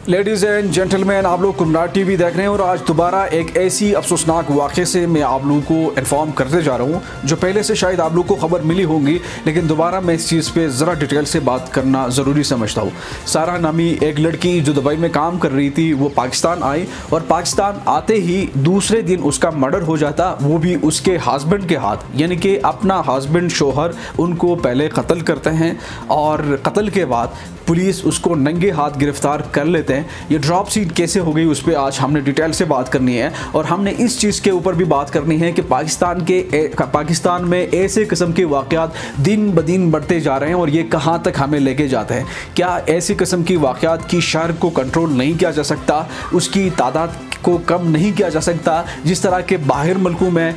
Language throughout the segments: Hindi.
लेडीज़ एंड जेंटलमैन, आप लोग कुमनार टीवी देख रहे हैं और आज दोबारा एक ऐसी अफसोसनाक वाक़े से मैं आप लोगों को इन्फॉर्म करते जा रहा हूँ जो पहले से शायद आप लोग को ख़बर मिली होंगी, लेकिन दोबारा मैं इस चीज़ पे ज़रा डिटेल से बात करना ज़रूरी समझता हूँ। सारा नामी एक लड़की जो दुबई में काम कर रही थी, वो पाकिस्तान आई और पाकिस्तान आते ही दूसरे दिन उसका मर्डर हो जाता, वो भी उसके हस्बैंड के हाथ। यानी कि अपना हस्बैंड शोहर उनको पहले कत्ल करते हैं और कत्ल के बाद पुलिस उसको नंगे हाथ गिरफ्तार कर लेते हैं। ये ड्रॉप सीट कैसे हो गई उस पर आज हमने डिटेल से बात करनी है और हमने इस चीज़ के ऊपर भी बात करनी है कि पाकिस्तान में ऐसे किस्म के वाक़यात दिन ब दिन बढ़ते जा रहे हैं और ये कहाँ तक हमें लेके जाते हैं। क्या ऐसी किस्म की वाक़यात की शर को कंट्रोल नहीं किया जा सकता, उसकी तादाद को कम नहीं किया जा सकता? जिस तरह के बाहर मुल्कों में,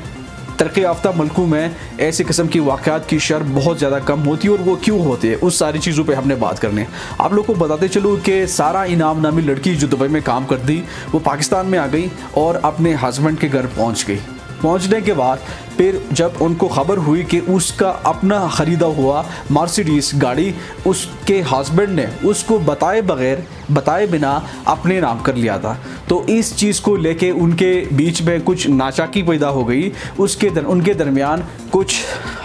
तरक्की याफ्ता मुल्कों में ऐसी किस्म की वाक़यात की शर बहुत ज़्यादा कम होती है और वो क्यों होती है, उस सारी चीज़ों पे हमने बात करनी है। आप लोग को बताते चलूँ कि सारा इनाम नामी लड़की जो दुबई में काम करती, वो पाकिस्तान में आ गई और अपने हस्बैंड के घर पहुँच गई। पहुंचने के बाद फिर जब उनको ख़बर हुई कि उसका अपना ख़रीदा हुआ मर्सिडीज गाड़ी उसके हस्बैंड ने उसको बताए बिना अपने नाम कर लिया था, तो इस चीज़ को लेके उनके बीच में कुछ नाचाकी पैदा हो गई। उनके दरमियान कुछ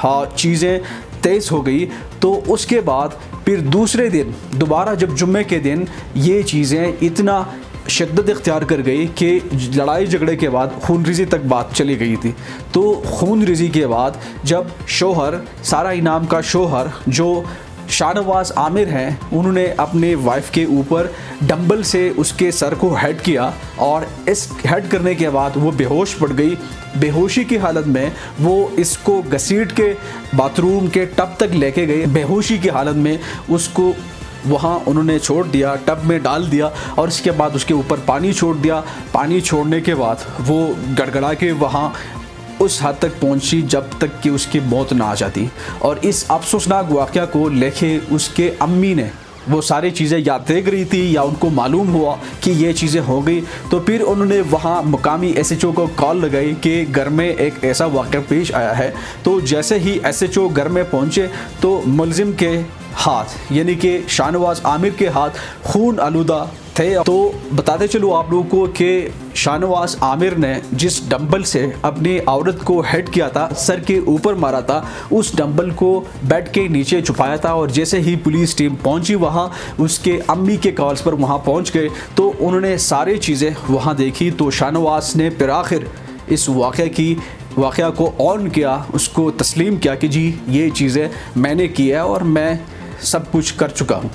चीज़ें तेज़ हो गई। तो उसके बाद फिर दूसरे दिन दोबारा जब जुम्मे के दिन ये चीज़ें इतना शिद्दत इख्तियार कर गई कि लड़ाई झगड़े के बाद खूनरेज़ी तक बात चली गई थी। तो खूनरेज़ी के बाद जब शोहर, सारा इनाम का शोहर जो शाहनवाज़ आमिर हैं, उन्होंने अपने वाइफ के ऊपर डंबल से उसके सर को हेड किया और इस हेड करने के बाद वो बेहोश पड़ गई। बेहोशी की हालत में वो इसको घसीट के बाथरूम के टब तक लेके गए। बेहोशी की हालत में उसको वहाँ उन्होंने छोड़ दिया, टब में डाल दिया और इसके बाद उसके ऊपर पानी छोड़ दिया। पानी छोड़ने के बाद वो गड़गड़ा के वहाँ उस हद तक पहुँची जब तक कि उसकी मौत ना आ जाती। और इस अफसोसनाक वाक़या को लेके उसके अम्मी ने वो सारी चीज़ें या देख रही थी या उनको मालूम हुआ कि ये चीज़ें हो गई, तो फिर उन्होंने वहाँ मुकामी SHO को कॉल लगाई कि घर में एक ऐसा वाक़या पेश आया है। तो जैसे ही SHO घर में पहुँचे तो मुलजिम के हाथ, यानी कि शाहनवाज़ आमिर के हाथ खून आलूदा थे। तो बताते चलो आप लोगों को कि शाहनवाज़ आमिर ने जिस डंबल से अपनी औरत को हेड किया था, सर के ऊपर मारा था, उस डंबल को बेड के नीचे छुपाया था। और जैसे ही पुलिस टीम पहुंची वहां, उसके अम्मी के कॉल्स पर वहां पहुंच गए तो उन्होंने सारी चीज़ें वहां देखी। तो शाहनवाज़ ने फिर आखिर इस वाक़या को ऑन किया, उसको तस्लीम किया कि जी ये चीज़ें मैंने की है और मैं सब कुछ कर चुका हूँ।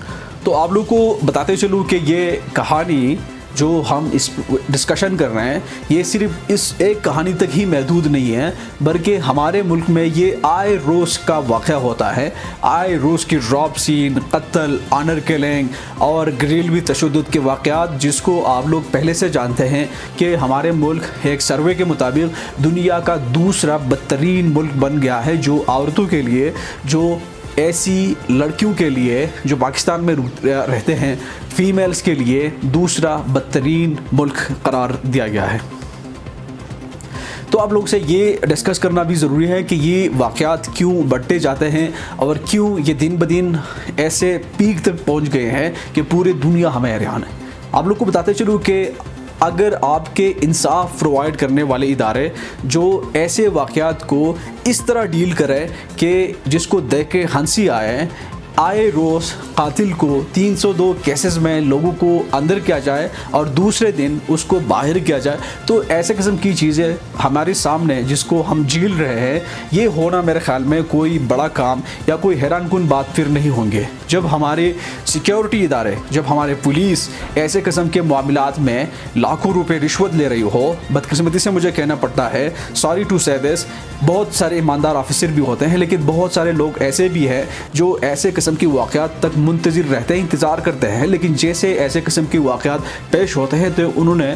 तो आप लोग को बताते चलूँ कि ये कहानी जो हम इस डिस्कशन कर रहे हैं, ये सिर्फ इस एक कहानी तक ही महदूद नहीं है, बल्कि हमारे मुल्क में ये आए रोज़ का वाक़या होता है। आए रोज़ की ड्रॉप सीन, कत्ल, ऑनर किलिंग और घरेलू तशद्दुद के वाक़यात, जिसको आप लोग पहले से जानते हैं कि हमारे मुल्क एक सर्वे के मुताबिक दुनिया का दूसरा बदतरीन मुल्क बन गया है, जो औरतों के लिए, जो ऐसी लड़कियों के लिए जो पाकिस्तान में रहते हैं, फ़ीमेल्स के लिए दूसरा बदतरीन मुल्क करार दिया गया है। तो आप लोग से ये डिस्कस करना भी ज़रूरी है कि ये वाक़यात क्यों बढ़ते जाते हैं और क्यों ये दिन ब दिन ऐसे पीक तक पहुंच गए हैं कि पूरी दुनिया हमें हैरान है। आप लोग को बताते चलूँ कि अगर आपके इंसाफ प्रोवाइड करने वाले इदारे जो ऐसे वाक़यात को इस तरह डील करें कि जिसको देख के हंसी आए रोज़ कातिल को 302 केसेस में लोगों को अंदर किया जाए और दूसरे दिन उसको बाहर किया जाए, तो ऐसे किस्म की चीज़ें हमारे सामने जिसको हम झेल रहे हैं, ये होना मेरे ख्याल में कोई बड़ा काम या कोई हैरानकुन बात फिर नहीं होंगे। जब हमारे सिक्योरिटी इदारे, जब हमारे पुलिस ऐसे किस्म के मामलात में लाखों रुपए रिश्वत ले रही हो, बदकिस्मती से मुझे कहना पड़ता है, सॉरी टू से दिस, बहुत सारे ईमानदार ऑफिसर भी होते हैं, लेकिन बहुत सारे लोग ऐसे भी हैं जो ऐसे किस्म की वाक़यात तक मुंतज़िर रहते हैं, इंतज़ार करते हैं, लेकिन जैसे ऐसे किस्म की वाक़यात पेश होते हैं तो उन्होंने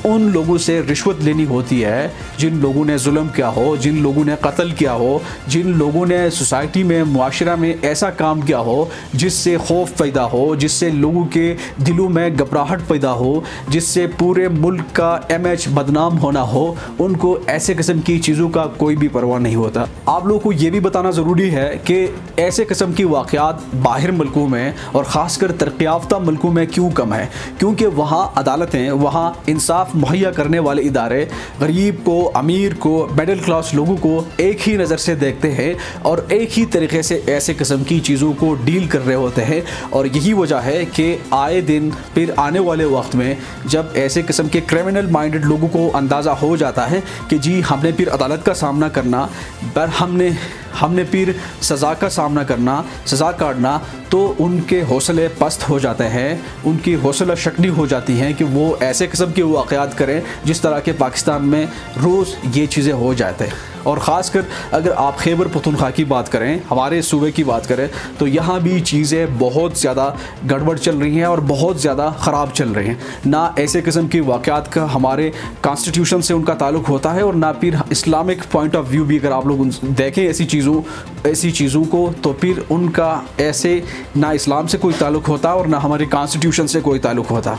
उन लोगों से रिश्वत लेनी होती है जिन लोगों ने जुल्म किया हो, जिन लोगों ने कत्ल किया हो, जिन लोगों ने सोसाइटी में, मुआशरा में ऐसा काम किया हो जिससे खौफ पैदा हो, जिससे लोगों के दिलों में घबराहट पैदा हो, जिससे पूरे मुल्क का इमेज बदनाम होना हो, उनको ऐसे किस्म की चीज़ों का कोई भी परवाह नहीं होता। आप लोगों को ये भी बताना ज़रूरी है कि ऐसे किस्म की वाक़यात बाहर मुल्कों में और ख़ासकर तरक्की याफ्ता मुल्कों में क्यों कम है, क्योंकि वहाँ अदालतें, वहाँ इंसाफ मुहैया करने वाले इदारे गरीब को, अमीर को, मिडिल क्लास लोगों को एक ही नज़र से देखते हैं और एक ही तरीके से ऐसे किस्म की चीज़ों को डील कर रहे होते हैं। और यही वजह है कि आए दिन फिर आने वाले वक्त में जब ऐसे किस्म के क्रिमिनल माइंडेड लोगों को अंदाज़ा हो जाता है कि जी हमने फिर अदालत का सामना करना, पर हमने फिर सज़ा का सामना करना, सज़ा काटना, तो उनके हौसले पस्त हो जाते हैं, उनकी हौसला शक्नी हो जाती हैं कि वो ऐसे किस्म के वाक़यात करें जिस तरह के पाकिस्तान में रोज़ ये चीज़ें हो जाते हैं। और ख़ासकर अगर आप खैबर पख्तूनख्वा की बात करें, हमारे सूबे की बात करें, तो यहाँ भी चीज़ें बहुत ज़्यादा गड़बड़ चल रही हैं और बहुत ज़्यादा ख़राब चल रही हैं। ना ऐसे किस्म की वाक़यात का हमारे कॉन्स्टिट्यूशन से उनका ताल्लुक़ होता है और ना फिर इस्लामिक पॉइंट ऑफ व्यू भी अगर आप लोग देखें ऐसी चीज़ों को, तो फिर उनका ऐसे ना इस्लाम से कोई ताल्लुक़ होता और ना हमारे कॉन्स्टिट्यूशन से कोई ताल्लुक़ होता।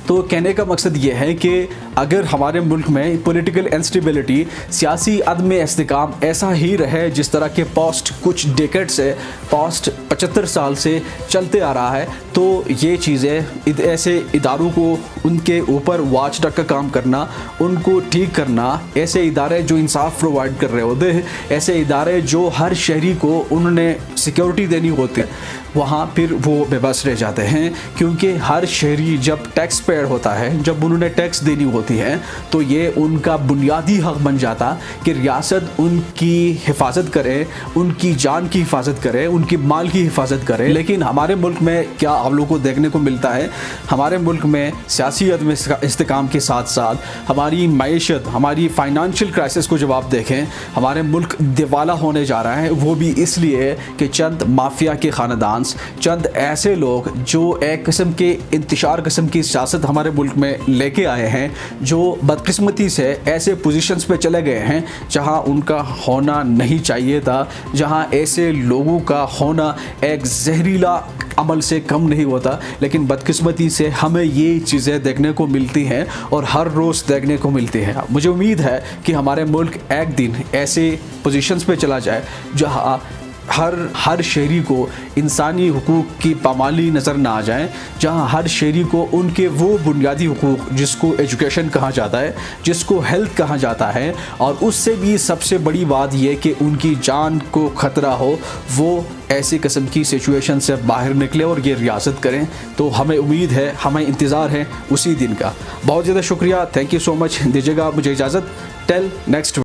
तो कहने का मकसद ये है कि अगर हमारे मुल्क में पॉलिटिकल इंस्टेबिलिटी, सियासी अदम इस्तेकाम ऐसा ही रहे जिस तरह के पास्ट कुछ डेकेड से, पास्ट 75 साल से चलते आ रहा है, तो ये चीज़ें ऐसे इदारों को उनके ऊपर वाच डॉग का काम करना, उनको ठीक करना, ऐसे इदारे जो इंसाफ प्रोवाइड कर रहे होते हैं, ऐसे इदारे जो हर शहरी को उन्होंने सिक्योरिटी देनी होती है, वहाँ फिर वो बेबस रह जाते हैं। क्योंकि हर शहरी जब टैक्स पेयर होता है, जब उन्होंने टैक्स देनी होती है, तो ये उनका बुनियादी हक़ बन जाता कि रियासत उनकी हिफाजत करे, उनकी जान की हिफाजत करे, उनकी माल की हिफाजत करे। लेकिन हमारे मुल्क में क्या आप लोगों को देखने को मिलता है, हमारे मुल्क में सियासी अदम इस्तेकाम के साथ साथ हमारी मईशत, हमारी फाइनेंशियल क्राइसिस को जब आप देखें, हमारे मुल्क दिवाला होने जा रहा है। वो भी इसलिए कि चंद माफिया के ख़ानदान, चंद ऐसे लोग जो एक किस्म के इंतशार किस्म की सियासत हमारे मुल्क में लेके आए हैं, जो बदकिस्मती से ऐसे पोजीशंस पे चले गए हैं जहां उनका होना नहीं चाहिए था, जहां ऐसे लोगों का होना एक जहरीला अमल से कम नहीं होता। लेकिन बदकिस्मती से हमें ये चीज़ें देखने को मिलती हैं और हर रोज़ देखने को मिलती हैं। मुझे उम्मीद है कि हमारे मुल्क एक दिन ऐसे पोजीशंस पे चला जाए जहां हर शहरी को इंसानी हुकूक की पामाली नज़र ना आ जाए, जहां हर शहरी को उनके वो बुनियादी हुकूक, जिसको एजुकेशन कहा जाता है, जिसको हेल्थ कहा जाता है, और उससे भी सबसे बड़ी बात यह कि उनकी जान को ख़तरा हो, वो ऐसी किस्म की सिचुएशन से बाहर निकले और ये रियासत करें। तो हमें उम्मीद है, हमें इंतज़ार है उसी दिन का। बहुत ज़्यादा शुक्रिया, थैंक यू सो मच। दीजिएगा मुझे इजाज़त, टिल नेक्स्ट।